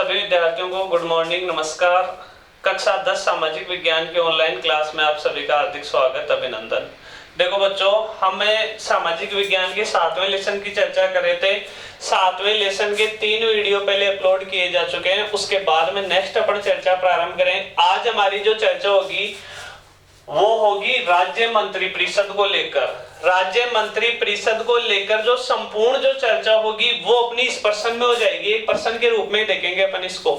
सभी विद्यार्थियों को गुड मॉर्निंग, नमस्कार। कक्षा 10 सामाजिक विज्ञान के ऑनलाइन क्लास में आप सभी का हार्दिक स्वागत, अभिनंदन। देखो बच्चों, हमें सामाजिक विज्ञान के 7वें लेसन की चर्चा कर रहे थे। 7वें लेसन के 3 वीडियो पहले अपलोड किए जा चुके हैं। उसके बाद में नेक्स्ट अपन चर्चा प्रारंभ करें। आज हमारी जो चर्चा होगी वो होगी राज्य मंत्री परिषद को लेकर। राज्य मंत्री परिषद को लेकर जो संपूर्ण जो चर्चा होगी वो अपनी इस प्रश्न में हो जाएगी। एक प्रश्न के रूप में देखेंगे अपन इसको।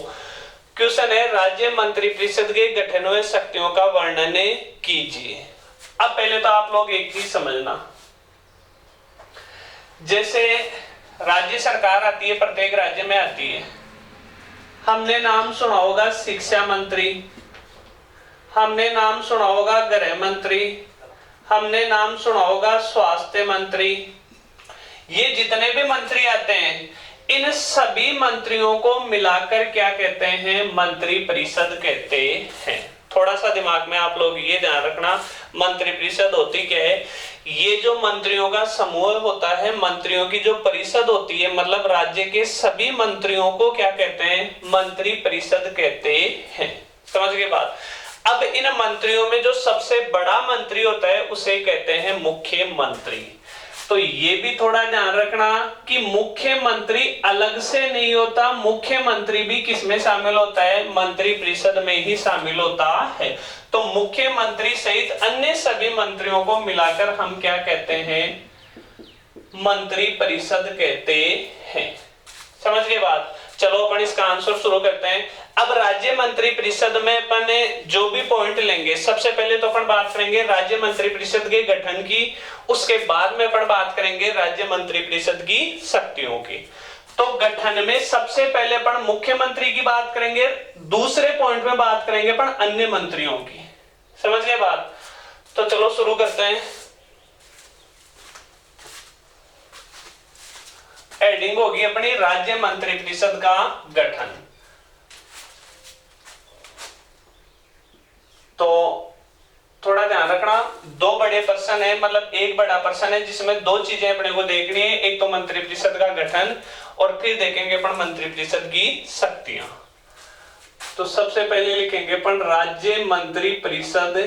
क्वेश्चन है, राज्य मंत्री परिषद के गठन व शक्तियों का वर्णन कीजिए। अब पहले तो आप लोग एक चीज समझना, जैसे राज्य सरकार आती है, प्रत्येक राज्य में आती है। हमने नाम सुना होगा शिक्षा मंत्री, हमने नाम सुना होगा गृह मंत्री, हमने नाम सुना होगा स्वास्थ्य मंत्री। ये जितने भी मंत्री आते हैं, इन सभी मंत्रियों को मिलाकर क्या कहते हैं? मंत्री परिषद कहते हैं। थोड़ा सा दिमाग में आप लोग ये ध्यान रखना, मंत्री परिषद होती क्या है? ये जो मंत्रियों का समूह होता है, मंत्रियों की जो परिषद होती है, मतलब राज्य के सभी मंत्रियों को क्या कहते हैं? मंत्री परिषद कहते हैं। समझ गए बात? अब इन मंत्रियों में जो सबसे बड़ा मंत्री होता है उसे कहते हैं मुख्यमंत्री। तो ये भी थोड़ा ध्यान रखना कि मुख्यमंत्री अलग से नहीं होता, मुख्यमंत्री भी किसमें शामिल होता है? मंत्री परिषद में ही शामिल होता है। तो मुख्यमंत्री सहित अन्य सभी मंत्रियों को मिलाकर हम क्या कहते हैं? मंत्री परिषद कहते हैं। समझ गए बात? चलो अपन इसका आंसर शुरू करते हैं। अब राज्य मंत्री परिषद में अपन जो भी पॉइंट लेंगे, सबसे पहले तो अपन बात करेंगे राज्य मंत्री परिषद के गठन की, उसके बाद में अपन बात करेंगे राज्य मंत्री परिषद की शक्तियों की। तो गठन में सबसे पहले अपन मुख्यमंत्री की बात करेंगे, दूसरे पॉइंट में बात करेंगे अपन अन्य मंत्रियों की। समझ गए बात? तो चलो शुरू करते हैं। हेडिंग होगी अपनी राज्य मंत्री परिषद का गठन। तो थोड़ा ध्यान रखना, दो बड़े प्रश्न है, मतलब एक बड़ा प्रश्न है जिसमें दो चीजें अपने को देखनी है। एक तो मंत्री परिषद का गठन और फिर देखेंगे अपन मंत्री परिषद की शक्तियां। तो सबसे पहले लिखेंगे अपन राज्य मंत्री परिषद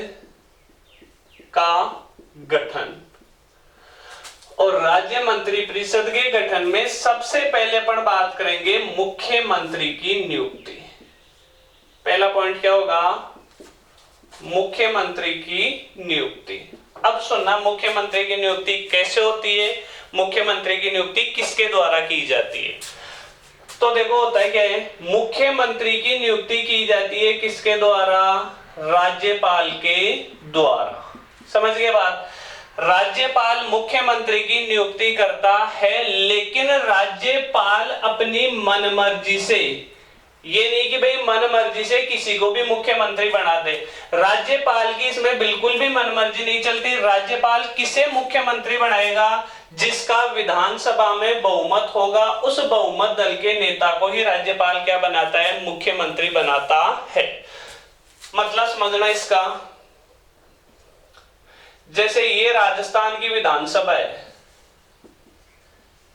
का गठन। और राज्य मंत्री परिषद के गठन में सबसे पहले अपन बात करेंगे मुख्यमंत्री की नियुक्ति। पहला पॉइंट क्या होगा? मुख्यमंत्री की नियुक्ति। अब सुनना, मुख्यमंत्री की नियुक्ति कैसे होती है, मुख्यमंत्री की नियुक्ति किसके द्वारा की जाती है? तो देखो होता है क्या है, मुख्यमंत्री की नियुक्ति की जाती है किसके द्वारा? राज्यपाल के द्वारा। समझ गए बात? राज्यपाल मुख्यमंत्री की नियुक्ति करता है, लेकिन राज्यपाल अपनी मनमर्जी से, ये नहीं कि भाई मनमर्जी से किसी को भी मुख्यमंत्री बना दे। राज्यपाल की इसमें बिल्कुल भी मनमर्जी नहीं चलती। राज्यपाल किसे मुख्यमंत्री बनाएगा? जिसका विधानसभा में बहुमत होगा, उस बहुमत दल के नेता को ही राज्यपाल क्या बनाता है? मुख्यमंत्री बनाता है। मतलब समझना इसका, जैसे ये राजस्थान की विधानसभा है,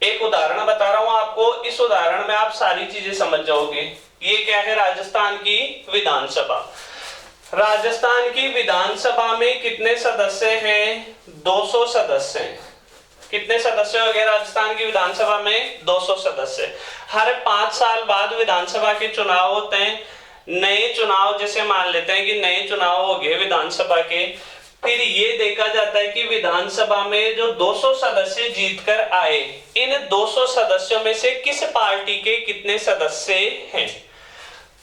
एक उदाहरण बता रहा हूं आपको, इस उदाहरण में आप सारी चीजें समझ जाओगे। ये क्या है? राजस्थान की विधानसभा। राजस्थान की विधानसभा में कितने सदस्य हैं? 200 सदस्य हैं। कितने सदस्य हो गए राजस्थान की विधानसभा में? 200 सदस्य। हर 5 साल बाद विधानसभा के चुनाव होते हैं। नए चुनाव, जैसे मान लेते हैं कि नए चुनाव हो गए विधानसभा के, फिर ये देखा जाता है कि विधानसभा में जो 200 सदस्य जीतकर आए, इन 200 सदस्यों में से किस पार्टी के कितने सदस्य हैं।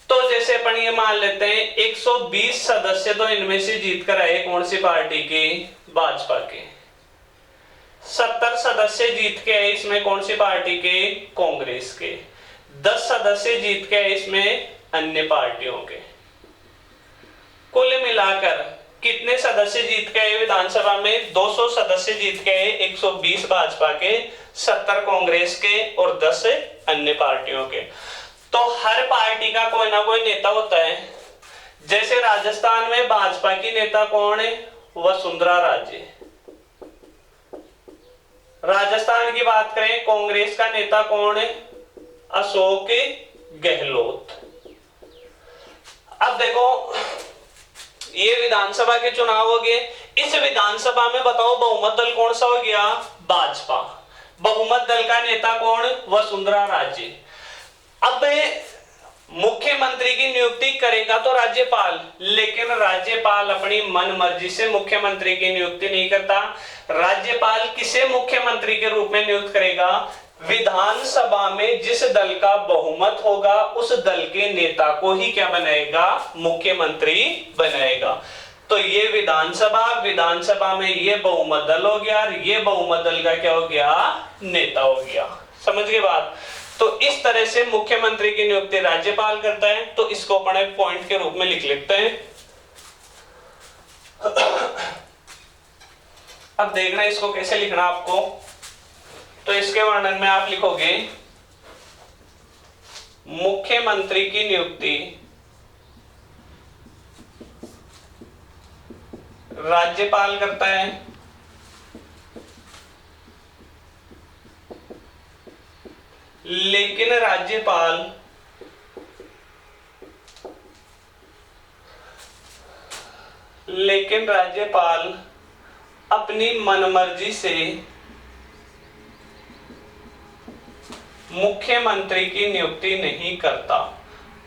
तो जैसे अपन ये मान लेते हैं 120 सदस्य तो इनमें से जीतकर आए, कौन सी पार्टी के? भाजपा के। 70 सदस्य जीत के आए, इसमें कौन सी पार्टी के? कांग्रेस के। 10 सदस्य जीत के आए, इसमें अन्य पार्टियों के। कुल मिलाकर कितने सदस्य जीत के आए विधानसभा में? 200 सदस्य जीत के आए, 120 भाजपा के, 70 कांग्रेस के और 10 अन्य पार्टियों के। तो हर पार्टी का कोई ना कोई नेता होता है। जैसे राजस्थान में भाजपा की नेता कौन है? वसुंधरा राजे। राजस्थान की बात करें, कांग्रेस का नेता कौन है? अशोक गहलोत। अब देखो ये विधानसभा के चुनाव हो गए। इस विधानसभा में बताओ बहुमत दल कौन सा हो गया? भाजपा। बहुमत दल का नेता कौन? वसुंधरा राजे। अब मुख्यमंत्री की नियुक्ति करेगा तो राज्यपाल, लेकिन राज्यपाल अपनी मन मर्जी से मुख्यमंत्री की नियुक्ति नहीं करता। राज्यपाल किसे मुख्यमंत्री के रूप में नियुक्त करेगा? विधानसभा में जिस दल का बहुमत होगा उस दल के नेता को ही क्या बनाएगा? मुख्यमंत्री बनाएगा। तो ये विधानसभा में ये बहुमत दल हो गया और ये बहुमत दल का क्या हो गया? नेता हो गया। समझ गए बात? तो इस तरह से मुख्यमंत्री की नियुक्ति राज्यपाल करता है। तो इसको अपने पॉइंट के रूप में लिख लेते हैं। अब देखना इसको कैसे लिखना आपको। तो इसके वर्णन में आप लिखोगे मुख्यमंत्री की नियुक्ति राज्यपाल करता है, लेकिन राज्यपाल अपनी मनमर्जी से मुख्यमंत्री की नियुक्ति नहीं करता।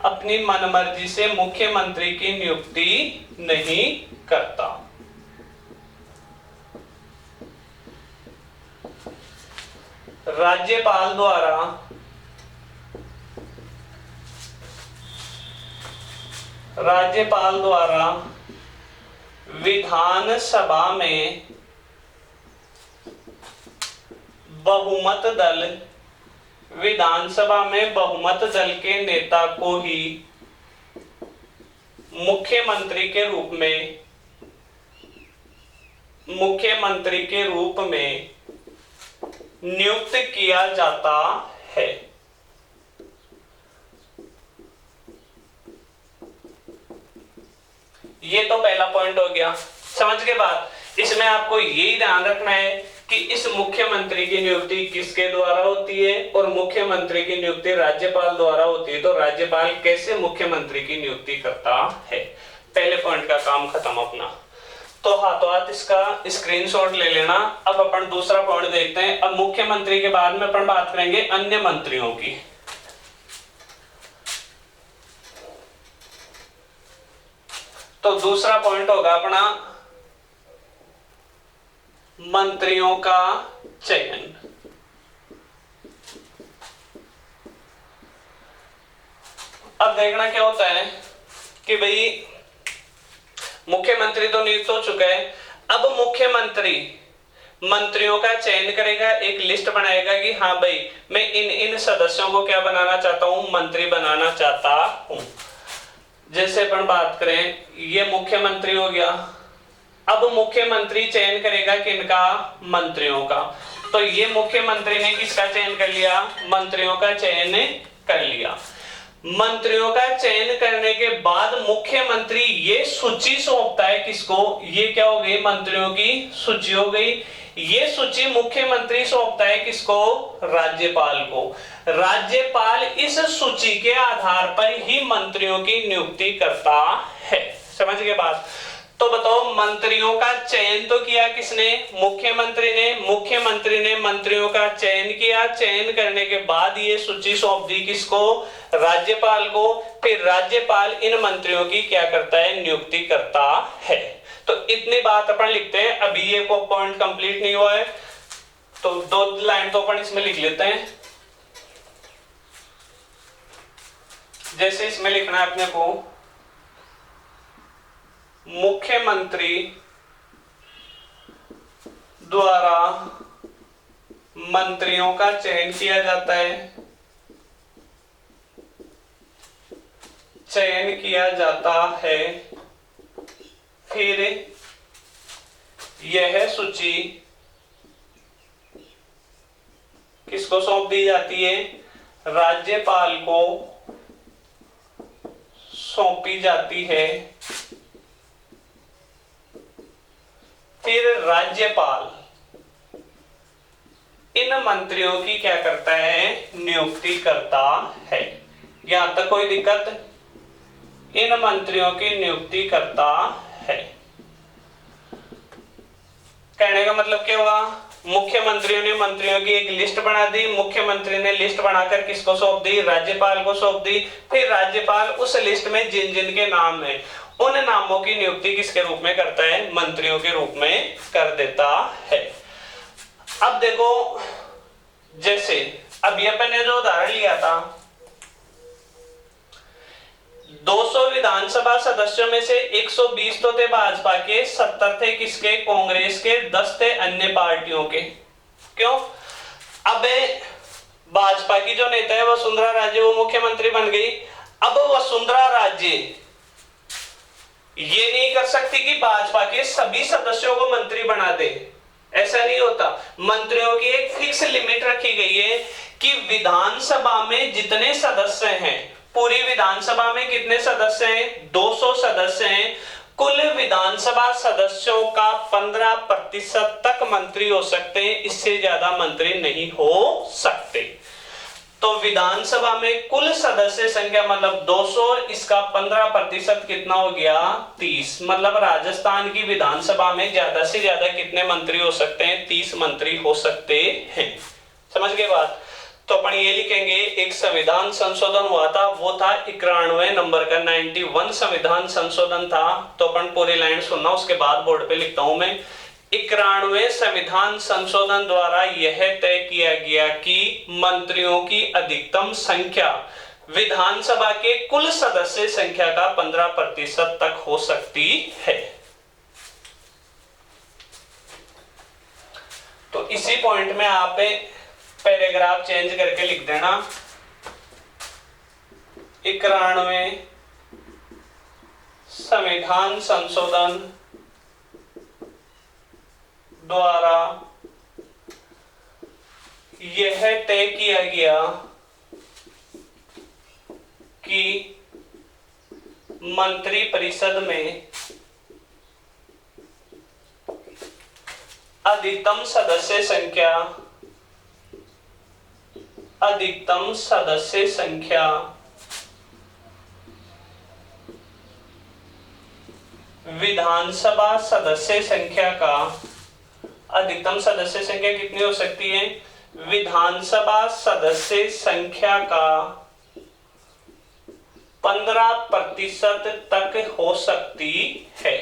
अपनी मनमर्जी से मुख्यमंत्री की नियुक्ति नहीं करता। राज्यपाल द्वारा विधानसभा में बहुमत दल के नेता को ही मुख्यमंत्री के रूप में नियुक्त किया जाता है। ये तो पहला पॉइंट हो गया। समझ के बाद इसमें आपको यही ध्यान रखना है कि इस मुख्यमंत्री की नियुक्ति किसके द्वारा होती है और मुख्यमंत्री की नियुक्ति राज्यपाल द्वारा होती है। तो राज्यपाल कैसे मुख्यमंत्री की नियुक्ति करता है। पहले पॉइंट का काम खत्म अपना। तो हाथों हाथ इसका स्क्रीनशॉट ले लेना। अब अपन दूसरा पॉइंट देखते हैं। अब मुख्यमंत्री के बाद में अपन बात करेंगे अन्य मंत्रियों की। तो दूसरा पॉइंट होगा अपना मंत्रियों का चयन। अब देखना क्या होता है कि भाई मुख्यमंत्री तो नियुक्त हो चुका है। अब मुख्यमंत्री मंत्रियों का चयन करेगा, एक लिस्ट बनाएगा कि हाँ भाई मैं इन सदस्यों को क्या बनाना चाहता हूं? मंत्री बनाना चाहता हूं। जैसे अपन बात करें, ये मुख्यमंत्री हो गया। अब मुख्यमंत्री चयन करेगा किनका? मंत्रियों का। तो ये मुख्यमंत्री ने किसका चयन कर लिया? मंत्रियों का चयन कर लिया। मंत्रियों का चयन करने के बाद मुख्यमंत्री ये सूची सौंपता है किसको? ये क्या हो गई? मंत्रियों की सूची हो गई। ये सूची मुख्यमंत्री सौंपता है किसको? राज्यपाल को। राज्यपाल इस सूची के आधार पर ही मंत्रियों की नियुक्ति करता है। समझ गए बात? तो बताओ मंत्रियों का चयन तो किया किसने? मुख्यमंत्री ने। मुख्यमंत्री ने मंत्रियों का चयन किया। चयन करने के बाद ये सूची सौंप दी किसको? राज्यपाल को। फिर राज्यपाल इन मंत्रियों की क्या करता है? नियुक्ति करता है। तो इतनी बात अपन लिखते हैं। अभी ये को पॉइंट कंप्लीट नहीं हुआ है तो 2 लाइन तो अपन इसमें लिख लेते हैं। जैसे इसमें लिखना है अपने को, मुख्यमंत्री द्वारा मंत्रियों का चयन किया जाता है। फिर यह सूची किसको सौंप दी जाती है? राज्यपाल को सौंपी जाती है। फिर राज्यपाल इन मंत्रियों की क्या करता है? नियुक्ति करता है। यहां तक कोई दिक्कत? इन मंत्रियों की नियुक्ति करता है। कहने का मतलब क्या हुआ? मुख्यमंत्रियों ने मंत्रियों की एक लिस्ट बना दी, मुख्यमंत्री ने लिस्ट बनाकर किसको सौंप दी? राज्यपाल को सौंप दी। फिर राज्यपाल उस लिस्ट में जिन जिन के नाम है उन नामों की नियुक्ति किसके रूप में करता है? मंत्रियों के रूप में कर देता है। अब देखो, जैसे अभी अपन ने जो उदाहरण लिया था, 200 विधानसभा सदस्यों में से 120 तो थे भाजपा के, 70 थे किसके? कांग्रेस के, 10 थे अन्य पार्टियों के। क्यों? अब भाजपा की जो नेता है वसुंधरा राजे, वो मुख्यमंत्री बन गई। अब वसुंधरा राजे ये नहीं कर सकती कि भाजपा के सभी सदस्यों को मंत्री बना दे, ऐसा नहीं होता। मंत्रियों की एक फिक्स लिमिट रखी गई है कि विधानसभा में जितने सदस्य हैं, पूरी विधानसभा में कितने सदस्य हैं? 200 सदस्य हैं। कुल विधानसभा सदस्यों का 15% तक मंत्री हो सकते हैं, इससे ज्यादा मंत्री नहीं हो सकते। तो विधानसभा में कुल सदस्य संख्या मतलब 200, इसका 15% कितना हो गया? 30। मतलब राजस्थान की विधानसभा में ज्यादा से ज्यादा कितने मंत्री हो सकते हैं? 30 मंत्री हो सकते हैं। समझ गए बात? तो अपन ये लिखेंगे, एक संविधान संशोधन हुआ था, वो था 91 नंबर का, 91 संविधान संशोधन था। तो अपन पूरी लाइन सुनना, उसके बाद बोर्ड पे लिखता हूं मैं। 91वें संविधान संशोधन द्वारा यह तय किया गया कि मंत्रियों की अधिकतम संख्या विधानसभा के कुल सदस्य संख्या का 15% तक हो सकती है। तो इसी पॉइंट में आप पैराग्राफ चेंज करके लिख देना, 91वें संविधान संशोधन द्वारा यह तय किया गया कि मंत्रिपरिषद में अधिकतम सदस्य संख्या विधानसभा सदस्य संख्या का, अधिकतम सदस्य संख्या कितनी हो सकती है? विधानसभा सदस्य संख्या का 15% तक हो सकती है।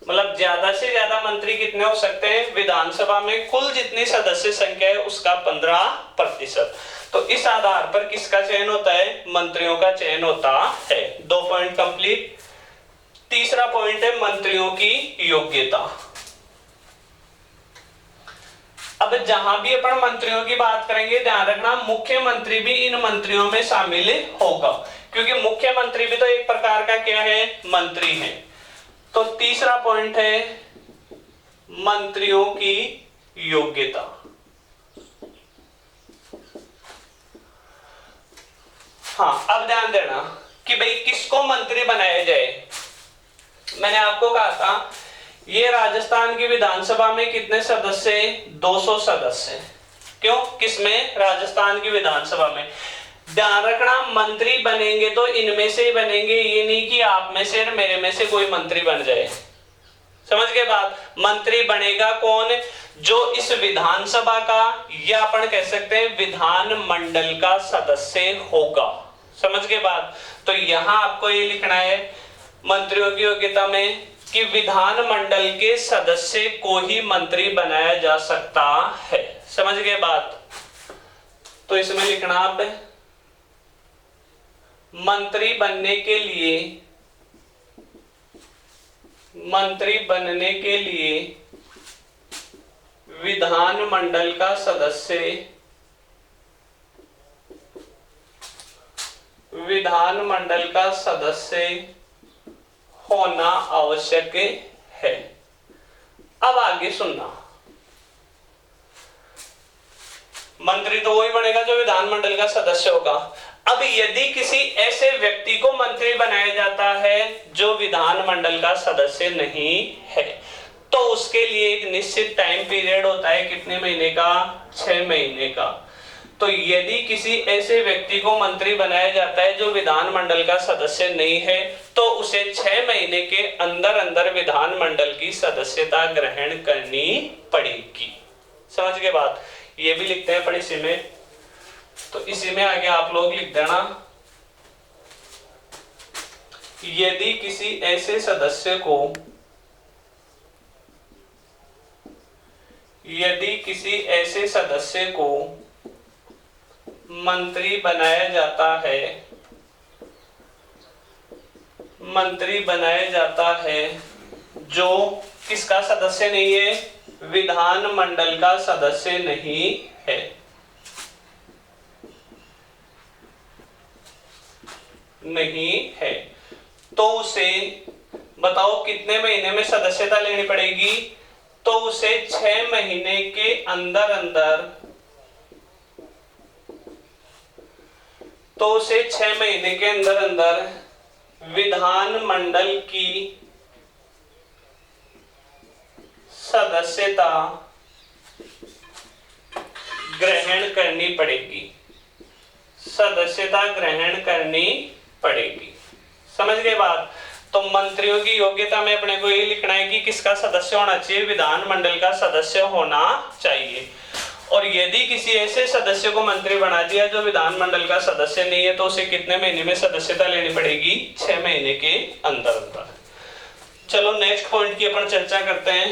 मतलब ज्यादा से ज्यादा मंत्री कितने हो सकते हैं? विधानसभा में कुल जितनी सदस्य संख्या है उसका 15%। तो इस आधार पर किसका चयन होता है? मंत्रियों का चयन होता है। 2 पॉइंट कंप्लीट। तीसरा पॉइंट है मंत्रियों की योग्यता। अब जहां भी अपन मंत्रियों की बात करेंगे, ध्यान रखना मुख्यमंत्री भी इन मंत्रियों में शामिल होगा, क्योंकि मुख्यमंत्री भी तो एक प्रकार का क्या है? मंत्री है। तो तीसरा पॉइंट है मंत्रियों की योग्यता। हाँ, अब ध्यान देना कि भाई किसको मंत्री बनाया जाए। मैंने आपको कहा था ये राजस्थान की विधानसभा में कितने सदस्य हैं? 200 सदस्य। क्यों? किसमें? राजस्थान की विधानसभा में। ध्यान रखना मंत्री बनेंगे तो इनमें से ही बनेंगे, ये नहीं कि आप में से मेरे में से कोई मंत्री बन जाए। समझ गए बात? मंत्री बनेगा कौन? जो इस विधानसभा का, या अपन कह सकते हैं विधान मंडल का सदस्य होगा। समझ गए बात? तो यहां आपको ये लिखना है मंत्रियों की योग्यता में कि विधान मंडल के सदस्य को ही मंत्री बनाया जा सकता है। समझ गए बात? तो इसमें लिखना आप, मंत्री बनने के लिए विधान मंडल का सदस्य होना आवश्यक है। अब आगे सुनना, मंत्री तो वही बनेगा जो विधानमंडल का सदस्य होगा। अब यदि किसी ऐसे व्यक्ति को मंत्री बनाया जाता है जो विधानमंडल का सदस्य नहीं है, तो उसके लिए एक निश्चित टाइम पीरियड होता है। कितने महीने का? 6 महीने का। तो यदि किसी ऐसे व्यक्ति को मंत्री बनाया जाता है जो विधानमंडल का सदस्य नहीं है, तो उसे 6 महीने के अंदर अंदर विधानमंडल की सदस्यता ग्रहण करनी पड़ेगी। समझ गए बात? ये भी लिखते हैं पर इसी में, तो इसी में आगे आप लोग लिख देना, यदि किसी ऐसे सदस्य को, यदि किसी ऐसे सदस्य को मंत्री बनाया जाता है, मंत्री बनाया जाता है जो किसका सदस्य नहीं है? विधानमंडल का सदस्य नहीं है। नहीं है तो उसे बताओ कितने महीने में सदस्यता लेनी पड़ेगी? तो उसे 6 महीने के अंदर अंदर, तो उसे 6 महीने के अंदर अंदर विधानमंडल की सदस्यता ग्रहण करनी पड़ेगी, सदस्यता ग्रहण करनी पड़ेगी। समझ गए बात? तो मंत्रियों की योग्यता में अपने को ये लिखना है कि किसका सदस्य होना चाहिए? विधानमंडल का सदस्य होना चाहिए। और यदि किसी ऐसे सदस्य को मंत्री बना दिया जो विधानमंडल का सदस्य नहीं है, तो उसे कितने महीने में सदस्यता लेनी पड़ेगी? 6 महीने के अंदर अंदर। चलो नेक्स्ट पॉइंट की अपन चर्चा करते हैं,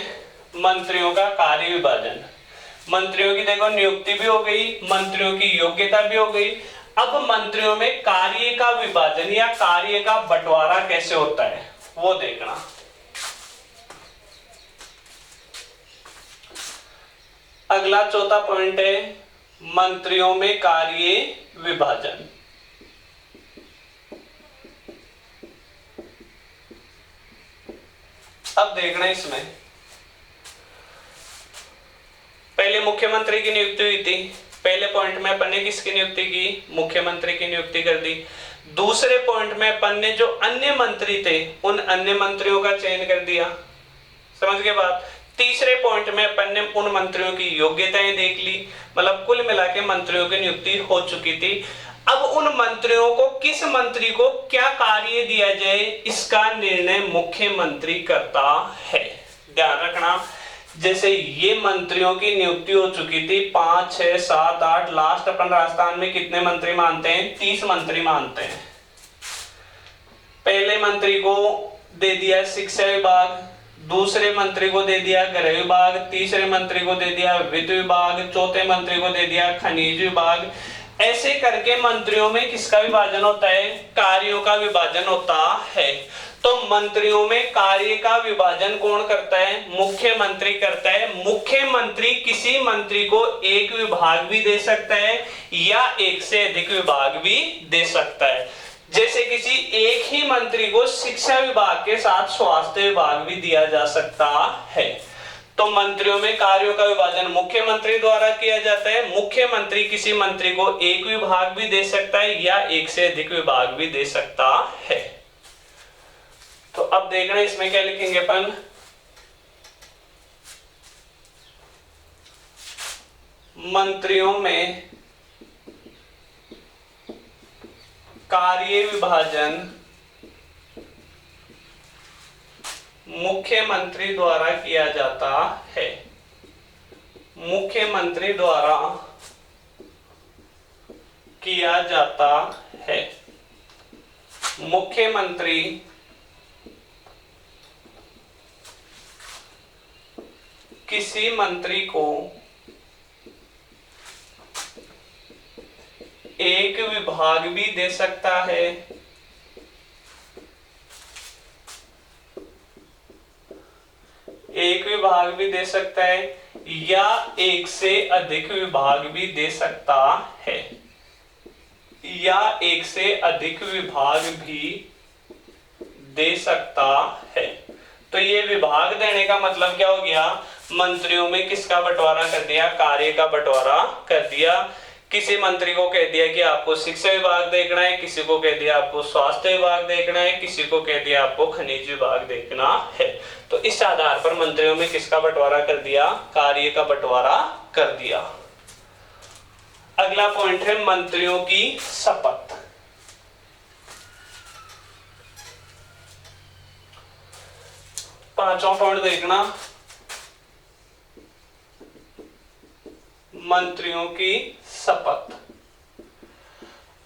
मंत्रियों का कार्य विभाजन। मंत्रियों की देखो नियुक्ति भी हो गई, मंत्रियों की योग्यता भी हो गई। अब मंत्रियों में कार्य का विभाजन या कार्य का बंटवारा कैसे होता है वो देखना। अगला चौथा पॉइंट है मंत्रियों में कार्य विभाजन। अब देखना इसमें पहले मुख्यमंत्री की नियुक्ति हुई थी। पहले पॉइंट में अपन ने किसकी नियुक्ति की? मुख्यमंत्री की नियुक्ति कर दी। दूसरे पॉइंट में अपन ने जो अन्य मंत्री थे उन अन्य मंत्रियों का चयन कर दिया। समझ गए बात? तीसरे पॉइंट में अपन ने उन मंत्रियों की योग्यताएं देख ली, मतलब कुल मिला के मंत्रियों की नियुक्ति हो चुकी थी। अब उन मंत्रियों को किस मंत्री को क्या कार्य दिया जाए इसका निर्णय मुख्यमंत्री करता है। ध्यान रखना, जैसे ये मंत्रियों की नियुक्ति हो चुकी थी 5, 6, 7, 8, लास्ट अपन राजस्थान में कितने मंत्री मानते हैं? 30 मंत्री मानते हैं। पहले मंत्री को दे दिया शिक्षा विभाग, दूसरे मंत्री को दे दिया गृह विभाग, तीसरे मंत्री को दे दिया वित्त विभाग, चौथे मंत्री को दे दिया खनिज विभाग। ऐसे करके मंत्रियों में किसका विभाजन होता है? कार्यों का विभाजन होता है। तो मंत्रियों में कार्य का विभाजन कौन करता है? मुख्यमंत्री करता है। मुख्यमंत्री किसी मंत्री को एक विभाग भी दे सकता है या एक से अधिक विभाग भी दे सकता है। जैसे किसी एक ही मंत्री को शिक्षा विभाग के साथ स्वास्थ्य विभाग भी दिया जा सकता है। तो मंत्रियों में कार्यों का विभाजन मुख्यमंत्री द्वारा किया जाता है। मुख्यमंत्री किसी मंत्री को एक विभाग भी दे सकता है या एक से अधिक विभाग भी दे सकता है। तो अब देखना इसमें क्या लिखेंगे अपन? मंत्रियों में कार्य विभाजन मुख्यमंत्री द्वारा किया जाता है। मुख्यमंत्री द्वारा किया जाता है। मुख्यमंत्री किसी मंत्री को एक विभाग भी दे सकता है एक विभाग भी दे सकता है या एक से अधिक विभाग भी दे सकता है या एक से अधिक विभाग भी दे सकता है। तो ये विभाग देने का मतलब क्या हो गया? मंत्रियों में किसका बंटवारा कर दिया? कार्य का बंटवारा कर दिया। किसी मंत्री को कह दिया कि आपको शिक्षा विभाग देखना है, किसी को कह दिया आपको स्वास्थ्य विभाग देखना है, किसी को कह दिया आपको खनिज विभाग देखना है। तो इस आधार पर मंत्रियों में किसका बंटवारा कर दिया? कार्य का बंटवारा कर दिया। अगला पॉइंट है मंत्रियों की शपथ। पांचवा पॉइंट देखना, मंत्रियों की शपथ।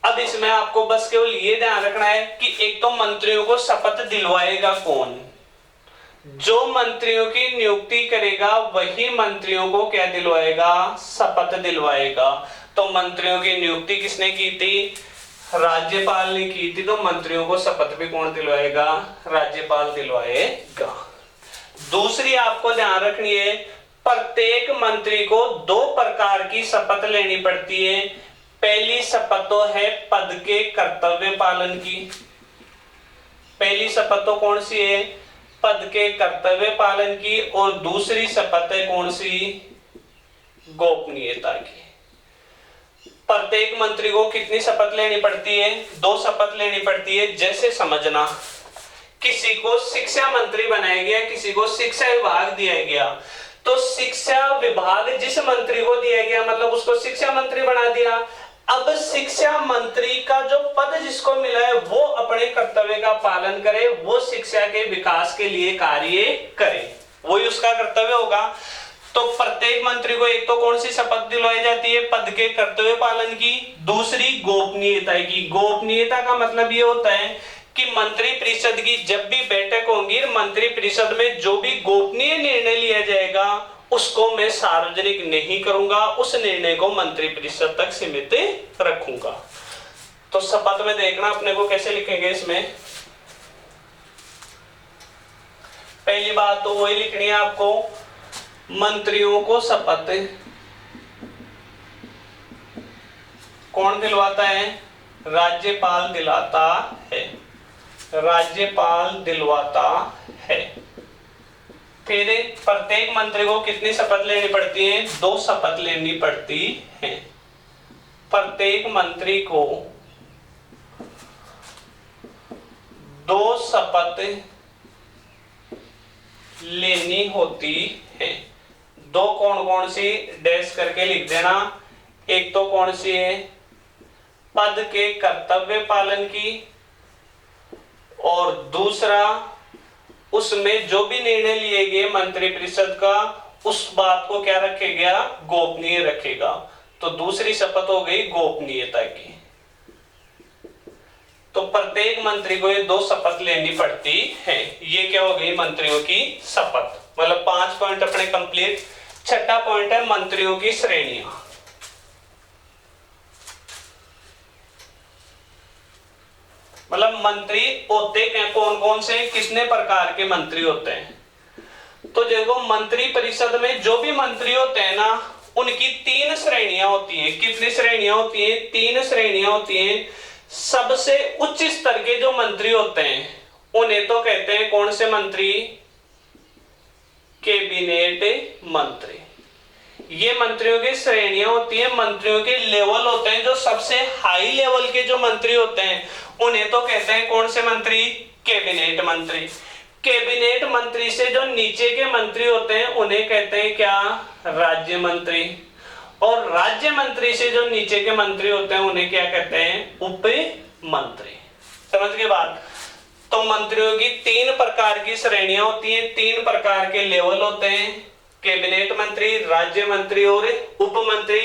अब इसमें आपको बस केवल ये ध्यान रखना है कि एक तो मंत्रियों को शपथ दिलवाएगा कौन, जो मंत्रियों की नियुक्ति करेगा वही मंत्रियों को क्या दिलवाएगा, शपथ दिलवाएगा। तो मंत्रियों की नियुक्ति किसने की थी, राज्यपाल ने की थी, तो मंत्रियों को शपथ भी कौन दिलवाएगा, राज्यपाल दिलवाएगा। दूसरी आपको ध्यान रखनी है, प्रत्येक मंत्री को दो प्रकार की शपथ लेनी पड़ती है। पहली शपथ तो है पद के कर्तव्य पालन की। पहली शपथ तो कौन सी है, पद के कर्तव्य पालन की। और दूसरी शपथ है कौन सी, गोपनीयता की। प्रत्येक मंत्री को कितनी शपथ लेनी पड़ती है, दो शपथ लेनी पड़ती है। जैसे समझना, किसी को शिक्षा मंत्री बनाया गया, किसी को शिक्षा विभाग दिया गया, तो शिक्षा विभाग जिस मंत्री को दिया गया मतलब उसको शिक्षा मंत्री बना दिया। अब शिक्षा मंत्री का जो पद जिसको मिला है वो अपने कर्तव्य का पालन करे, वो शिक्षा के विकास के लिए कार्य करे, वही उसका कर्तव्य होगा। तो प्रत्येक मंत्री को एक तो कौन सी शपथ दिलवाई जाती है, पद के कर्तव्य पालन की, दूसरी गोपनीयता की। गोपनीयता का मतलब ये होता है कि मंत्री परिषद की जब भी बैठक होगी, मंत्री परिषद में जो भी गोपनीय निर्णय लिया जाएगा उसको मैं सार्वजनिक नहीं करूंगा, उस निर्णय को मंत्री परिषद तक सीमित रखूंगा। तो शपथ में देखना अपने को कैसे लिखेंगे, इसमें पहली बात तो वही लिखनी है आपको, मंत्रियों को शपथ कौन दिलवाता है, राज्यपाल दिलाता है, राज्यपाल दिलवाता है। फिर प्रत्येक मंत्री को कितनी शपथ लेनी पड़ती है, दो शपथ लेनी पड़ती है। प्रत्येक मंत्री को दो शपथ लेनी होती है। दो कौन कौन सी, डैश करके लिख देना। एक तो कौन सी है, पद के कर्तव्य पालन की, और दूसरा उसमें जो भी निर्णय लिए गए मंत्री परिषद का उस बात को क्या रखेगा, गोपनीय रखेगा। तो दूसरी शपथ हो गई गोपनीयता की। तो प्रत्येक मंत्री को ये दो शपथ लेनी पड़ती है। ये क्या हो गई, मंत्रियों की शपथ। मतलब 5 पॉइंट अपने कंप्लीट। छठा पॉइंट है मंत्रियों की श्रेणियां। मतलब मंत्री होते हैं कौन कौन से, कितने प्रकार के मंत्री होते हैं। तो देखो मंत्री परिषद में जो भी मंत्री होते हैं ना, उनकी 3 श्रेणियां होती हैं। कितनी श्रेणियां होती हैं, 3 श्रेणियां होती हैं। सबसे उच्च स्तर के जो मंत्री होते हैं उन्हें तो कहते हैं कौन से मंत्री, कैबिनेट मंत्री। ये मंत्रियों की श्रेणियां होती हैं, मंत्रियों के लेवल होते हैं। जो सबसे हाई लेवल के जो मंत्री होते हैं उन्हें तो कहते हैं कौन से मंत्री, कैबिनेट मंत्री। कैबिनेट मंत्री से जो नीचे के मंत्री होते हैं उन्हें कहते हैं क्या, राज्य मंत्री। और राज्य मंत्री से जो नीचे के मंत्री होते हैं उन्हें क्या कहते हैं, उप मंत्री। समझ के बात। तो मंत्रियों की 3 प्रकार की श्रेणियां होती हैं, 3 प्रकार के लेवल होते हैं, कैबिनेट मंत्री, राज्य मंत्री और उप मंत्री।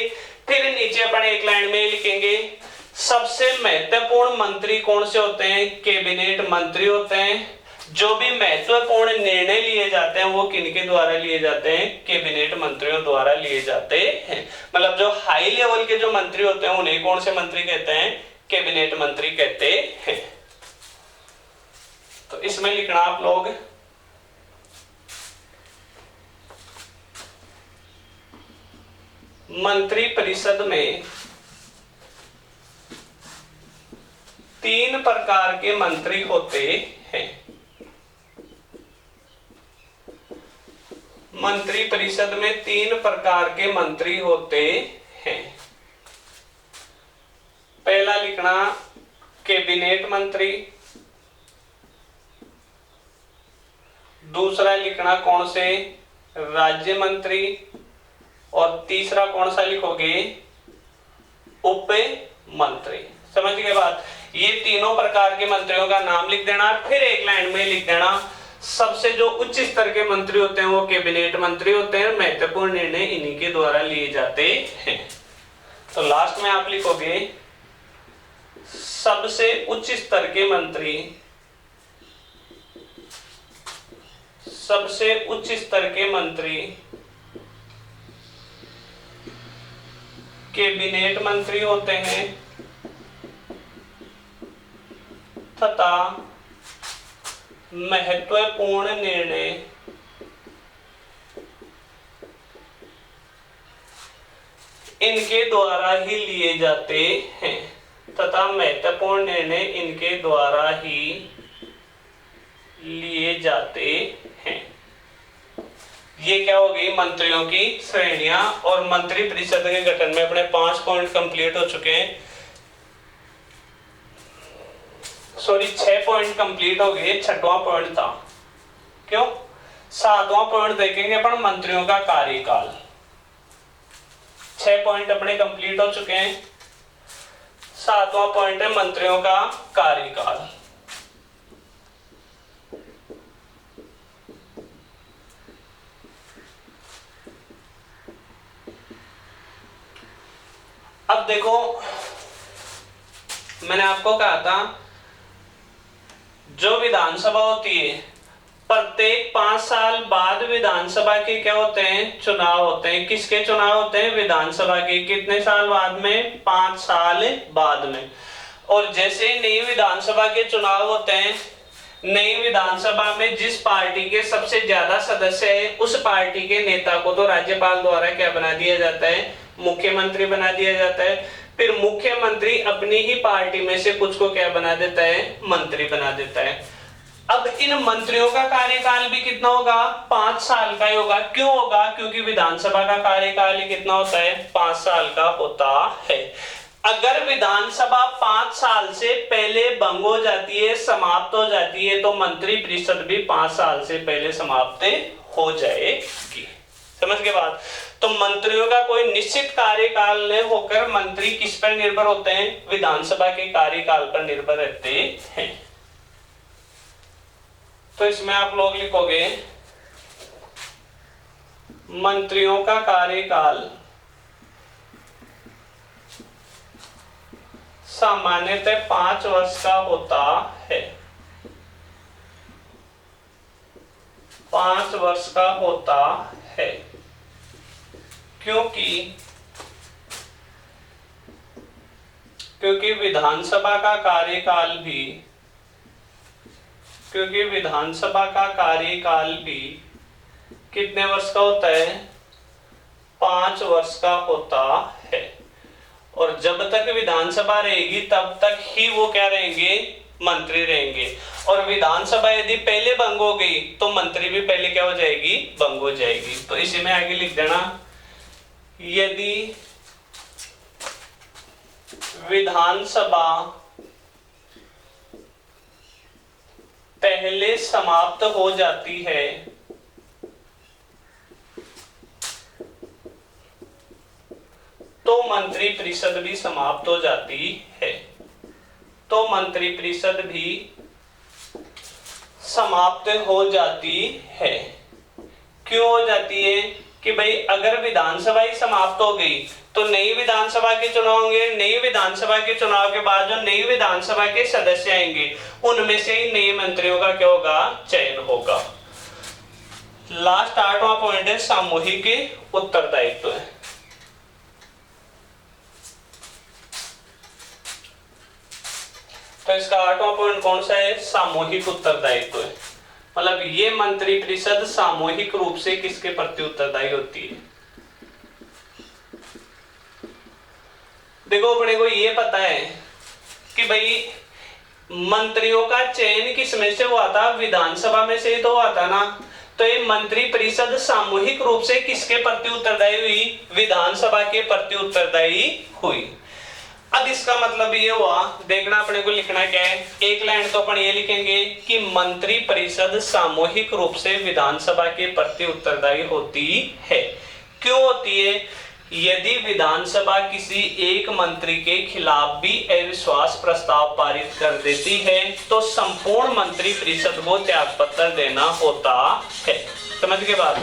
फिर नीचे अपन एक लाइन में लिखेंगे, सबसे महत्वपूर्ण मंत्री कौन से होते हैं, कैबिनेट मंत्री होते हैं। जो भी महत्वपूर्ण निर्णय लिए जाते हैं वो किनके द्वारा लिए जाते हैं, कैबिनेट मंत्रियों द्वारा लिए जाते हैं। मतलब जो हाई लेवल के जो मंत्री होते हैं उन्हें कौन से मंत्री कहते हैं, कैबिनेट मंत्री कहते हैं। तो इसमें लिखना आप लोग, मंत्री परिषद में 3 प्रकार के मंत्री होते हैं। मंत्री परिषद में 3 प्रकार के मंत्री होते हैं। पहला लिखना कैबिनेट मंत्री, दूसरा लिखना कौन से, राज्य मंत्री, और तीसरा कौन सा लिखोगे, उप मंत्री। समझ गए बात। ये तीनों प्रकार के मंत्रियों का नाम लिख देना, फिर एक लाइन में लिख देना सबसे जो उच्च स्तर के मंत्री होते हैं वो कैबिनेट मंत्री होते हैं, महत्वपूर्ण निर्णय इन्हीं के द्वारा लिए जाते हैं। तो लास्ट में आप लिखोगे सबसे उच्च स्तर के मंत्री, सबसे उच्च स्तर के मंत्री कैबिनेट मंत्री होते हैं तथा महत्वपूर्ण निर्णय इनके द्वारा ही लिए जाते हैं, तथा महत्वपूर्ण निर्णय इनके द्वारा ही लिए जाते हैं। ये क्या हो गई मंत्रियों की श्रेणियां। और मंत्री परिषद के गठन में अपने 5 पॉइंट कंप्लीट हो चुके हैं, सॉरी 6 पॉइंट कंप्लीट हो गए, 6वां पॉइंट था। क्यों? 7वां पॉइंट देखेंगे अपन मंत्रियों का कार्यकाल। 6 पॉइंट अपने कंप्लीट हो चुके हैं, 7वां पॉइंट है मंत्रियों का कार्यकाल। अब देखो मैंने आपको कहा था जो विधानसभा होती है प्रत्येक 5 साल बाद विधानसभा के क्या होते हैं, चुनाव होते हैं। किसके चुनाव होते हैं? विधानसभा के। कितने साल बाद में? 5 साल बाद में। और जैसे ही नई विधानसभा के चुनाव होते हैं, नई विधानसभा में जिस पार्टी के सबसे ज्यादा सदस्य है उस पार्टी के नेता को तो राज्यपाल द्वारा क्या बना दिया जाता है? मुख्यमंत्री बना दिया जाता है। फिर मुख्यमंत्री अपनी ही पार्टी में से कुछ को क्या बना देता है? मंत्री बना देता है। अब इन मंत्रियों का कार्यकाल भी कितना होगा? 5 साल का ही होगा। क्यों होगा? क्योंकि विधानसभा का कार्यकाल ही कितना होता है? 5 साल का होता है। अगर विधानसभा 5 साल से पहले भंग हो जाती है, समाप्त हो जाती है, तो मंत्री परिषद भी 5 साल से पहले समाप्त हो जाएगी। समझ के बाद तो मंत्रियों का कोई निश्चित कार्यकाल न होकर मंत्री किस पर निर्भर होते हैं? विधानसभा के कार्यकाल पर निर्भर रहते हैं। तो इसमें आप लोग लिखोगे मंत्रियों का कार्यकाल सामान्यतः 5 वर्ष का होता है। 5 वर्ष का होता है क्योंकि विधानसभा का कार्यकाल भी कितने वर्ष का होता है? 5 वर्ष का होता है। और जब तक विधानसभा रहेगी तब तक ही वो क्या रहेंगे? मंत्री रहेंगे। और विधानसभा यदि पहले भंग हो गई तो मंत्री भी पहले क्या हो जाएगी? भंग हो जाएगी। तो इसी में आगे लिख देना यदि विधानसभा पहले समाप्त हो जाती है तो मंत्री परिषद भी समाप्त हो जाती है। तो मंत्री परिषद भी समाप्त हो जाती है। क्यों हो जाती है? कि भाई अगर विधानसभा ही समाप्त हो गई तो नई विधानसभा के चुनाव होंगे। नई विधानसभा के चुनाव के बाद जो नई विधानसभा के सदस्य आएंगे उनमें से ही नए मंत्रियों का क्या होगा? चयन होगा। लास्ट 8वां पॉइंट है सामूहिक उत्तरदायित्व है। तो इसका 8वां पॉइंट कौन सा है? सामूहिक उत्तरदायित्व है। मतलब ये मंत्री परिषद सामूहिक रूप से किसके प्रति उत्तरदायी होती है? देखो अपने को ये पता है कि भाई मंत्रियों का चयन किस में से हुआ था? विधानसभा में से ही तो हुआ था ना। तो ये मंत्री परिषद सामूहिक रूप से किसके प्रति उत्तरदायी हुई? विधानसभा के प्रति उत्तरदायी हुई। अब इसका मतलब ये हुआ, देखना अपने को लिखना क्या है। एक लाइन तो अपन ये लिखेंगे कि मंत्री परिषद सामूहिक रूप से विधानसभा के प्रति उत्तरदायी होती है। क्यों होती है? यदि विधानसभा किसी एक मंत्री के खिलाफ भी अविश्वास प्रस्ताव पारित कर देती है तो संपूर्ण मंत्री परिषद को त्यागपत्र देना होता है। समझ के बाद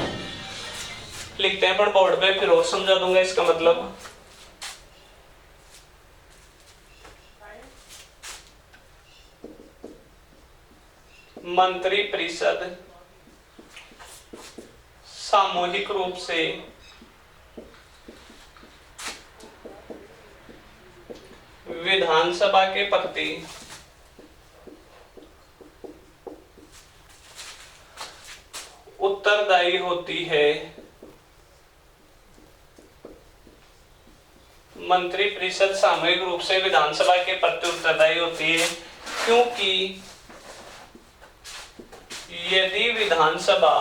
लिखते हैं पर बोर्ड पे, फिर और समझा दूंगा इसका मतलब। मंत्री परिषद सामूहिक रूप से विधानसभा के प्रति उत्तरदायी होती है। मंत्री परिषद सामूहिक रूप से विधानसभा के प्रति उत्तरदायी होती है क्योंकि यदि विधानसभा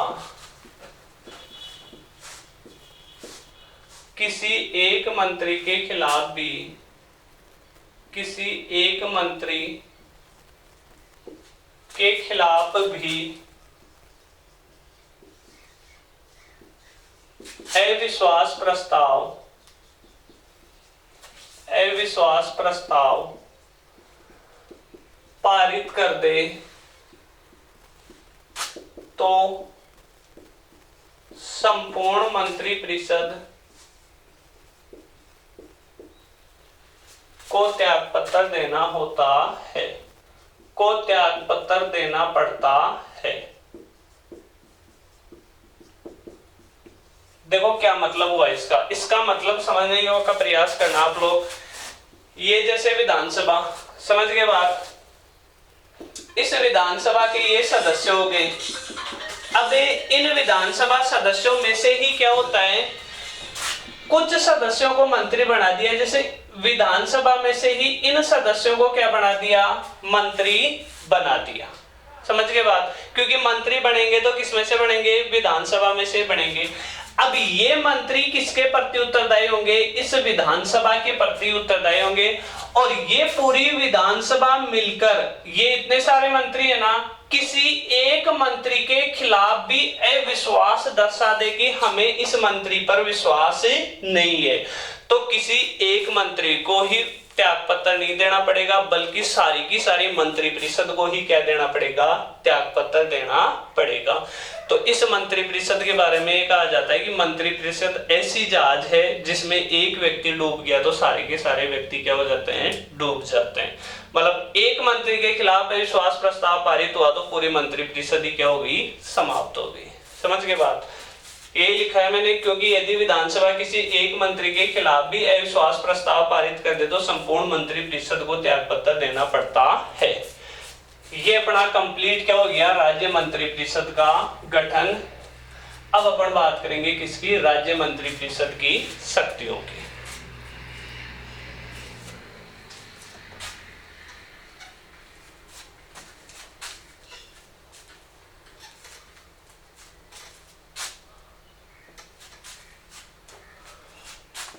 किसी एक मंत्री के खिलाफ भी अविश्वास प्रस्ताव पारित कर दे तो संपूर्ण मंत्री परिषद को त्यागपत्र देना होता है, को त्यागपत्र देना पड़ता है। देखो क्या मतलब हुआ इसका मतलब समझने का प्रयास करना आप लोग। ये जैसे विधानसभा, समझ गए बात, इस विधानसभा के ये सदस्य हो गए। अब इन विधानसभा सदस्यों में से ही क्या होता है, कुछ सदस्यों को मंत्री बना दिया, जैसे विधानसभा में से ही इन सदस्यों को क्या बना दिया, मंत्री बना दिया। समझ गए बात, क्योंकि मंत्री बनेंगे तो किस में से बनेंगे, विधानसभा में से बनेंगे। अब ये मंत्री किसके प्रति उत्तरदायी होंगे, इस विधानसभा के प्रति उत्तरदायी होंगे। और ये पूरी विधानसभा मिलकर, ये इतने सारे मंत्री है ना, किसी एक मंत्री के खिलाफ भी अविश्वास दर्शा दे कि हमें इस मंत्री पर विश्वास नहीं है, तो किसी एक मंत्री को ही त्यागपत्र नहीं देना पड़ेगा, बल्कि सारी की सारी मंत्री परिषद को ही क्या देना पड़ेगा, त्यागपत्र देना पड़ेगा। तो इस मंत्री परिषद के बारे में कहा जाता है कि मंत्री परिषद ऐसी जहाज है जिसमें एक व्यक्ति डूब गया तो सारे के सारे व्यक्ति क्या हो जाते हैं, डूब जाते हैं। मतलब एक मंत्री के खिलाफ अविश्वास प्रस्ताव पारित हुआ तो पूरी मंत्री परिषद ही क्या हो गई, समाप्त हो गई। समझ के बात, ये लिखा है मैंने क्योंकि यदि विधानसभा किसी एक मंत्री के खिलाफ भी अविश्वास प्रस्ताव पारित कर दे तो संपूर्ण मंत्री परिषद को त्यागपत्र देना पड़ता है। ये अपना कंप्लीट क्या हो गया, राज्य मंत्री परिषद का गठन। अब अपन बात करेंगे किसकी, राज्य मंत्री परिषद की शक्तियों की।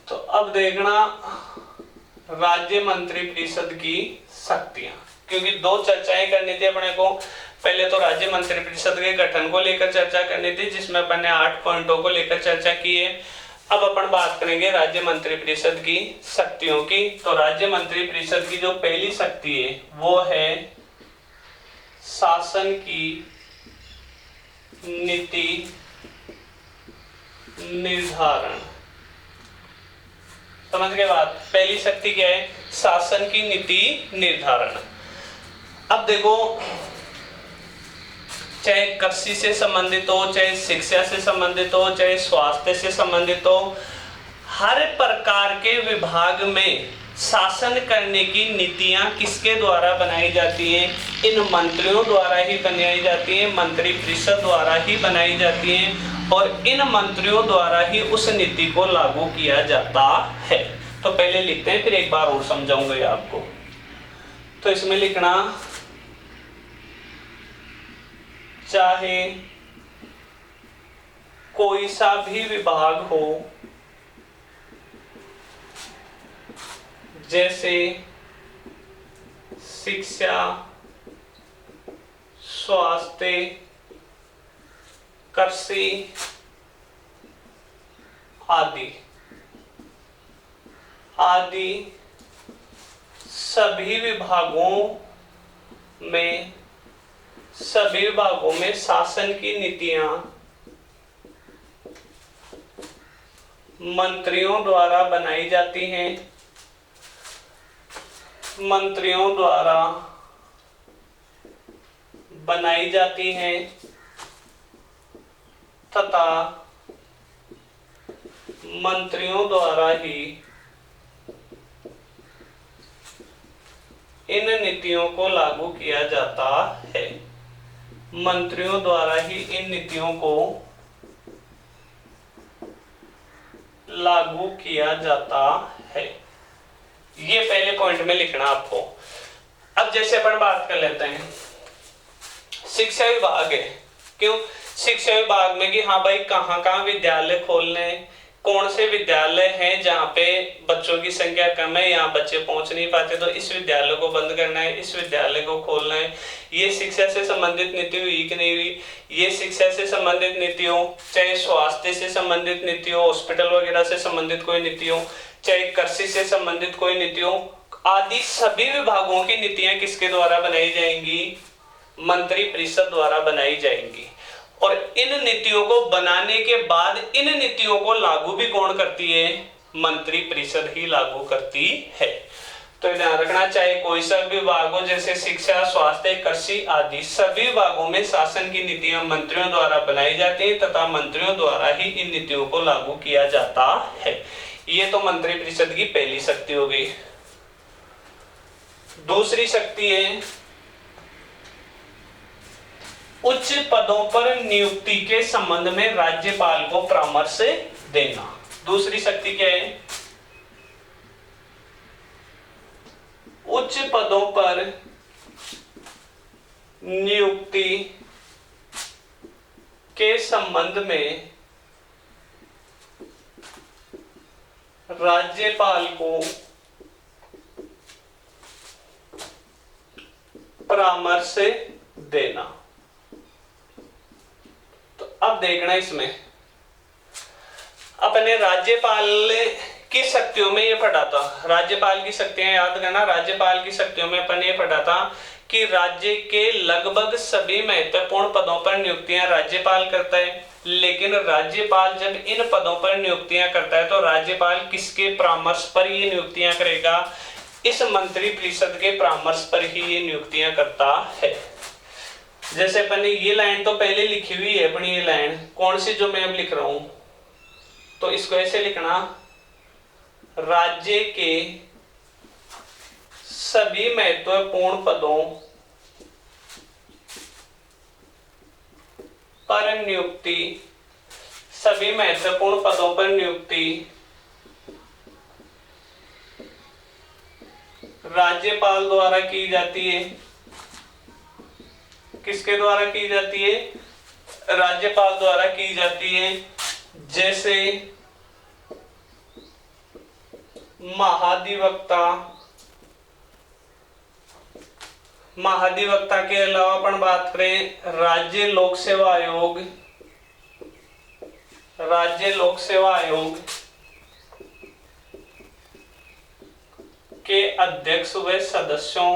तो अब देखना राज्य मंत्री परिषद की शक्तियां, क्योंकि दो चर्चाएं करनी थी अपने को। पहले तो राज्य मंत्री परिषद के गठन को लेकर चर्चा करनी थी जिसमें अपन ने 8 पॉइंटों को लेकर चर्चा की है। अब अपन बात करेंगे राज्य मंत्री परिषद की शक्तियों की। तो राज्य मंत्री परिषद की जो पहली शक्ति है वो है शासन की नीति निर्धारण। समझ गए बात, पहली शक्ति क्या है, शासन की नीति निर्धारण। अब देखो, चाहे कृषि से संबंधित हो, चाहे शिक्षा से संबंधित हो, चाहे स्वास्थ्य से संबंधित हो, हर प्रकार के विभाग में शासन करने की नीतियां किसके द्वारा बनाई जाती हैं, इन मंत्रियों द्वारा ही बनाई जाती हैं, मंत्री परिषद द्वारा ही बनाई जाती हैं और इन मंत्रियों द्वारा ही उस नीति को लागू किया जाता है। तो पहले लिखते हैं, फिर एक बार और समझाऊंगा आपको। तो इसमें लिखना, चाहे कोई सा भी विभाग हो, जैसे शिक्षा, स्वास्थ्य, कृषि आदि, आदि सभी विभागों में शासन की नीतियां मंत्रियों द्वारा बनाई जाती हैं, तथा मंत्रियों द्वारा ही इन नीतियों को लागू किया जाता है। मंत्रियों द्वारा ही इन नीतियों को लागू किया जाता है। ये पहले पॉइंट में लिखना आपको। अब जैसे अपन बात कर लेते हैं शिक्षा विभाग है। क्यों शिक्षा विभाग में कि हाँ भाई कहाँ कहाँ विद्यालय खोलने, कौन से विद्यालय हैं जहाँ पे बच्चों की संख्या कम है, यहाँ बच्चे पहुंच नहीं पाते, तो इस विद्यालय को बंद करना है, इस विद्यालय को खोलना है। ये शिक्षा से संबंधित नीति हुई कि नहीं हुई? ये शिक्षा से संबंधित नीति हो, चाहे स्वास्थ्य से संबंधित नीति हो, हॉस्पिटल वगैरह से संबंधित कोई नीति हो, चाहे कृषि से संबंधित कोई नीति हो, आदि सभी विभागों की नीतियां किसके द्वारा बनाई जाएंगी? मंत्री परिषद द्वारा बनाई जाएंगी। और इन नीतियों को बनाने के बाद इन नीतियों को लागू भी कौन करती है? मंत्री परिषद ही लागू करती है। तो ध्यान रखना, चाहे कोई सा विभाग हो, जैसे शिक्षा, स्वास्थ्य, कृषि आदि सभी विभागों में शासन की नीतियां मंत्रियों द्वारा बनाई जाती है तथा मंत्रियों द्वारा ही इन नीतियों को लागू किया जाता है। ये तो मंत्री परिषद की पहली शक्ति हो गई। दूसरी शक्ति है उच्च पदों पर नियुक्ति के संबंध में राज्यपाल को परामर्श देना। दूसरी शक्ति क्या है? उच्च पदों पर नियुक्ति के संबंध में राज्यपाल को परामर्श देना। तो अब देखना इसमें अपने राज्यपाल की शक्तियों में ये पढ़ा था, राज्यपाल की शक्तियां याद करना। राज्यपाल की शक्तियों में अपन ये पढ़ा था कि राज्य के लगभग सभी महत्वपूर्ण पदों पर नियुक्तियां राज्यपाल करता है, लेकिन राज्यपाल जब इन पदों पर नियुक्तियां करता है तो राज्यपाल किसके परामर्श पर ये नियुक्तियां करेगा? इस मंत्री परिषद के परामर्श पर ही ये नियुक्तियां करता है। जैसे अपन ने ये लाइन तो पहले लिखी हुई है, अपनी ये लाइन कौन सी जो मैं अब लिख रहा हूं, तो इसको ऐसे लिखना, राज्य के सभी महत्वपूर्ण पदों पर नियुक्ति, सभी महत्वपूर्ण पदों पर नियुक्ति राज्यपाल द्वारा की जाती है। किसके द्वारा की जाती है? राज्यपाल द्वारा की जाती है। जैसे महाधिवक्ता के अलावा अपन बात करें राज्य लोक सेवा आयोग के अध्यक्ष व सदस्यों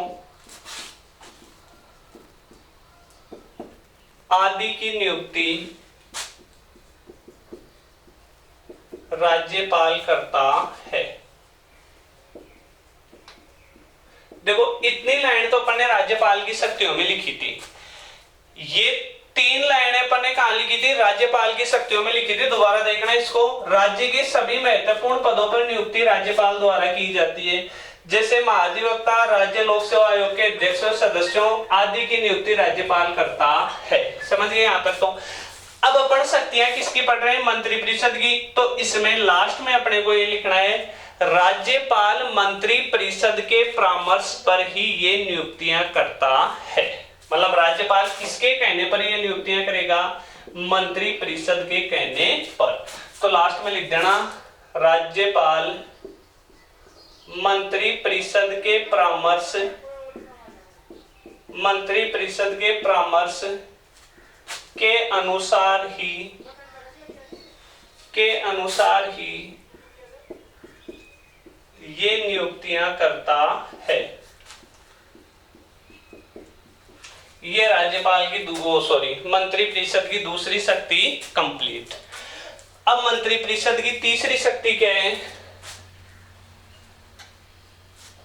आदि की नियुक्ति राज्यपाल करता है। देखो इतनी लाइन तो अपन ने राज्यपाल की शक्तियों में लिखी थी। ये 3 लाइनें अपन ने कहां लिखी थी? राज्यपाल की शक्तियों में लिखी थी। दोबारा देखना इसको, राज्य के सभी महत्वपूर्ण पदों पर नियुक्ति राज्यपाल द्वारा की जाती है। जैसे महाधिवक्ता, राज्य लोक सेवा आयोग के अध्यक्ष और सदस्यों आदि की नियुक्ति राज्यपाल करता है। समझ गए यहां तक? तो अब अपन शक्तियां किसकी पढ़ रहे हैं? मंत्री परिषद की। तो इसमें लास्ट में अपने को ये लिखना है, राज्यपाल मंत्री परिषद के परामर्श पर ही ये नियुक्तियां करता है। मतलब राज्यपाल किसके कहने पर ये नियुक्तियां करेगा? मंत्री परिषद के कहने पर। तो लास्ट में लिख देना, राज्यपाल मंत्री परिषद के परामर्श के अनुसार ही ये नियुक्तियां करता है। ये राज्यपाल की मंत्रिपरिषद की दूसरी शक्ति कंप्लीट। अब मंत्रिपरिषद की तीसरी शक्ति क्या है?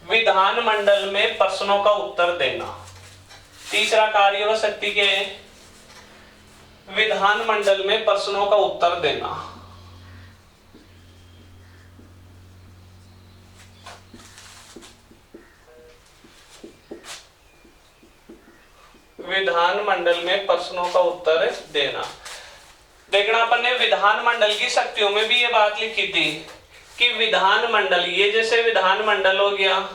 विधानमंडल में प्रश्नों का उत्तर देना। तीसरा कार्य व शक्ति क्या है? विधानमंडल में प्रश्नों का उत्तर देना। विधानमंडल में प्रश्नों का उत्तर देना। देखना, अपन ने विधानमंडल की शक्तियों में भी ये बात लिखी थी कि विधानमंडल, ये जैसे विधानमंडल हो गया,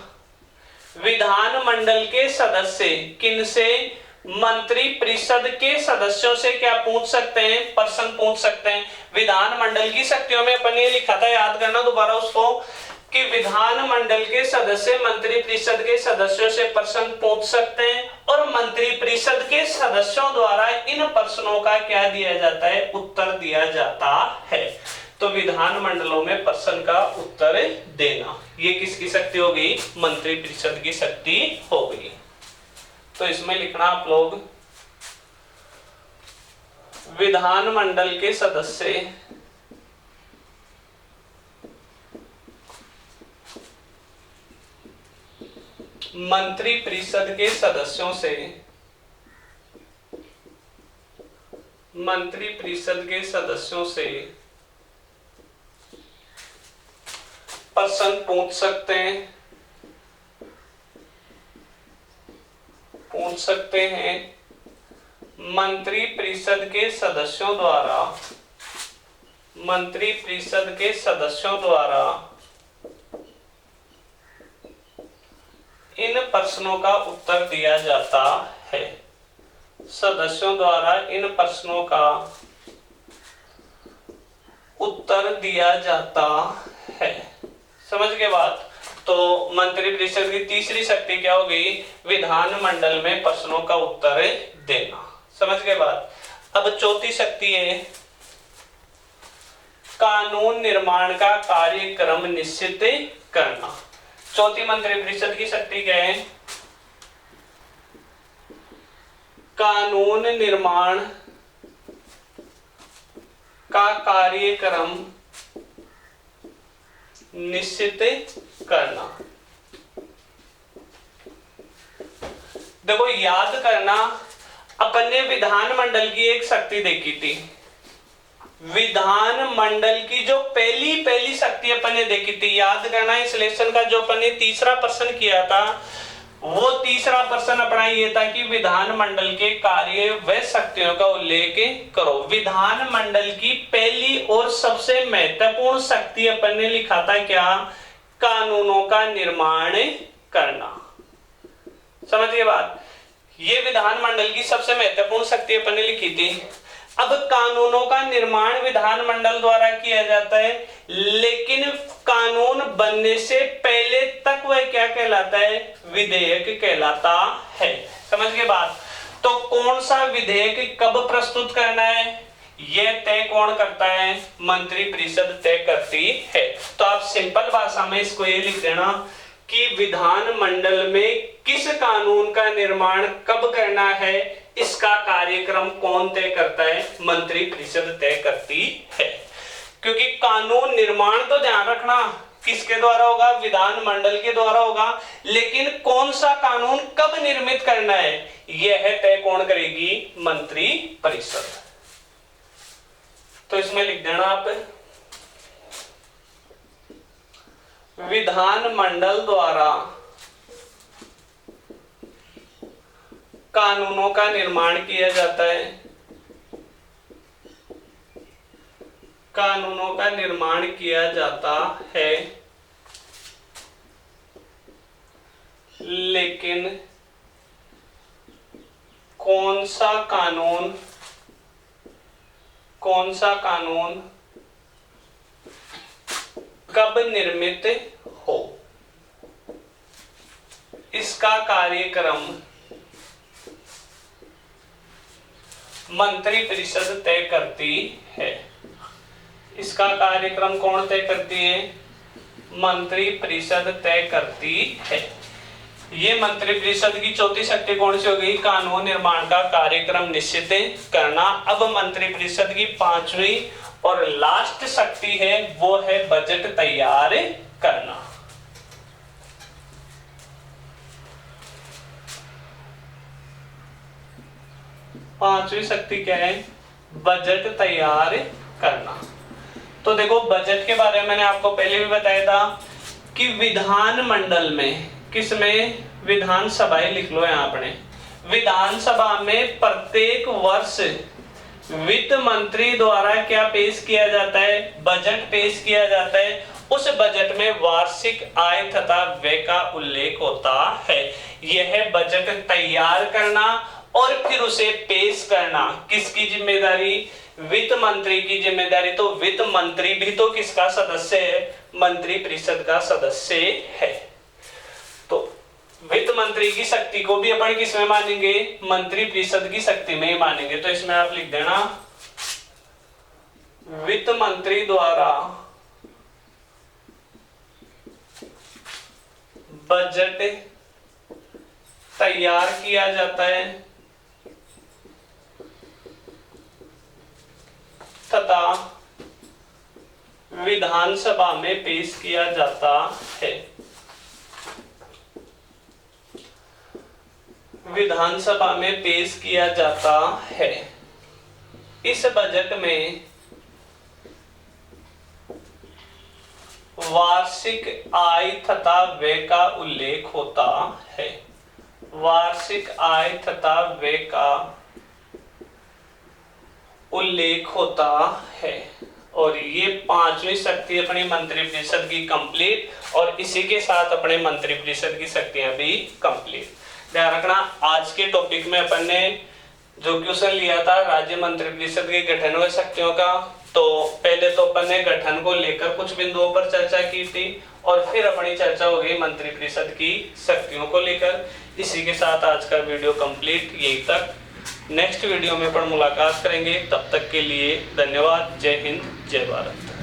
विधानमंडल के सदस्य किनसे? मंत्रिपरिषद के सदस्यों से क्या पूछ सकते हैं? प्रश्न पूछ सकते हैं। विधानमंडल की शक्तियों में अपन ये लिखा था, याद करना दोबारा उसको, कि विधानमंडल के सदस्य मंत्रिपरिषद के सदस्यों से प्रश्न पूछ सकते हैं और मंत्रिपरिषद के सदस्यों द्वारा इन प्रश्नों का क्या दिया जाता है? उत्तर दिया जाता है। तो विधानमंडलों में प्रश्न का उत्तर देना, ये किसकी शक्ति हो गई? मंत्रिपरिषद की शक्ति हो गई। तो इसमें लिखना आप लोग, विधानमंडल के सदस्य मंत्रिपरिषद के सदस्यों से प्रश्न पूछ सकते हैं। मंत्रिपरिषद के सदस्यों द्वारा इन प्रश्नों का उत्तर दिया जाता है। सदस्यों द्वारा इन प्रश्नों का उत्तर दिया जाता है। समझ के बात? तो मंत्रिपरिषद की तीसरी शक्ति क्या हो गई? विधानमंडल में प्रश्नों का उत्तर देना। समझ के बात? अब चौथी शक्ति है कानून निर्माण का कार्यक्रम निश्चित करना। चौथी मंत्रिपरिषद की शक्ति क्या है? कानून निर्माण का कार्यक्रम निश्चित करना। देखो, याद करना, अपन ने विधानमंडल की एक शक्ति देखी थी। विधानमंडल की जो पहली शक्ति अपन ने देखी थी, याद करना, इस लेसन का जो अपन ने तीसरा प्रश्न किया था, वो तीसरा प्रश्न अपना ये था कि विधानमंडल के कार्य व शक्तियों का उल्लेख करो। विधानमंडल की पहली और सबसे महत्वपूर्ण शक्ति अपन ने लिखा था क्या? कानूनों का निर्माण करना। समझिए बात? ये विधानमंडल की सबसे महत्वपूर्ण शक्ति अपन ने लिखी थी। अब कानूनों का निर्माण विधानमंडल द्वारा किया जाता है, लेकिन कानून बनने से पहले तक वह क्या कहलाता है? विधेयक कहलाता है। समझ गए बात? तो कौन सा विधेयक कब प्रस्तुत करना है, यह तय कौन करता है? मंत्रिपरिषद तय करती है। तो आप सिंपल भाषा में इसको ये लिख देना कि विधानमंडल में किस कानून का निर्माण कब करना है, इसका कार्यक्रम कौन तय करता है? मंत्रिपरिषद तय करती है। क्योंकि कानून निर्माण तो ध्यान रखना किसके द्वारा होगा? विधानमंडल के द्वारा होगा, लेकिन कौन सा कानून कब निर्मित करना है, यह तय कौन करेगी? मंत्रिपरिषद। तो इसमें लिख देना आप, विधानमंडल द्वारा कानूनों का निर्माण किया जाता है। कानूनों का निर्माण किया जाता है, लेकिन कौन सा कानून कब निर्मित हो, इसका कार्यक्रम मंत्रिपरिषद तय करती है। इसका कार्यक्रम कौन तय करती है? मंत्रिपरिषद तय करती है। ये मंत्रिपरिषद की चौथी शक्ति कौन सी हो गई? कानून निर्माण का कार्यक्रम निश्चित करना। अब मंत्रिपरिषद की पांचवी और लास्ट शक्ति है वो है बजट तैयार करना। पांचवी शक्ति क्या है? बजट तैयार करना। तो देखो बजट के बारे में मैंने आपको पहले भी बताया था कि विधानमंडल में, किसमें? विधानसभाएं लिख लो यहां अपने। विधानसभा में प्रत्येक वर्ष वित्त मंत्री द्वारा क्या पेश किया जाता है? बजट पेश किया जाता है। उस बजट में वार्षिक आय तथा व्यय का उल्लेख होता है। यह बजट तैयार करना और फिर उसे पेश करना किसकी जिम्मेदारी? वित्त मंत्री की जिम्मेदारी। तो वित्त मंत्री भी तो किसका सदस्य है? मंत्रिपरिषद का सदस्य है। तो वित्त मंत्री की शक्ति को भी अपन किस में मानेंगे? मंत्रिपरिषद की शक्ति में ही मानेंगे। तो इसमें आप लिख देना वित्त मंत्री द्वारा बजट तैयार किया जाता है तथा विधानसभा में पेश किया जाता है। विधानसभा में पेश किया जाता है। इस बजट में वार्षिक आय तथा व्यय का उल्लेख होता है। वार्षिक आय तथा व्यय का उल्लेख होता है। और ये पांचवी शक्ति अपनी मंत्रिपरिषद की कंप्लीट, और इसी के साथ अपने मंत्रिपरिषद की शक्तियां भी कंप्लीट। ध्यान रखना, आज के टॉपिक में अपन ने जो क्वेश्चन लिया था राज्य मंत्रिपरिषद के गठन व शक्तियों का, तो पहले तो अपन ने गठन को लेकर कुछ बिंदुओं पर चर्चा की थी और फिर अपनी चर्चा हो गई मंत्रिपरिषद की शक्तियों को लेकर। इसी के साथ आज का वीडियो कंप्लीट, यहीं तक। नेक्स्ट वीडियो में पर मुलाकात करेंगे, तब तक के लिए धन्यवाद। जय हिंद, जय भारत।